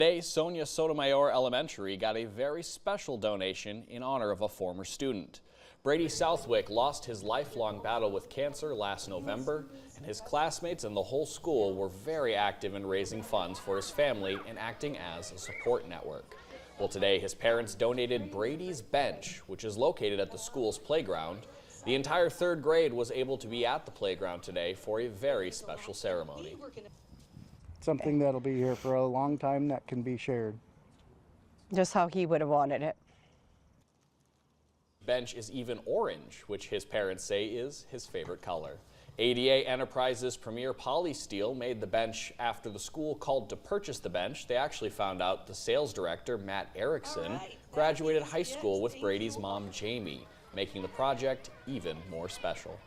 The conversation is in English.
Today, Sonia Sotomayor Elementary got a very special donation in honor of a former student. Brady Southwick lost his lifelong battle with cancer last November, and his classmates and the whole school were very active in raising funds for his family and acting as a support network. Well, today his parents donated Brady's bench, which is located at the school's playground. The entire third grade was able to be at the playground today for a very special ceremony. Something that'll be here for a long time that can be shared. Just how he would have wanted it. Bench is even orange, which his parents say is his favorite color. ADA Enterprises Premier Polysteel made the bench after the school called to purchase the bench. They actually found out the sales director, Matt Erickson, graduated high school with Brady's mom, Jamie, making the project even more special.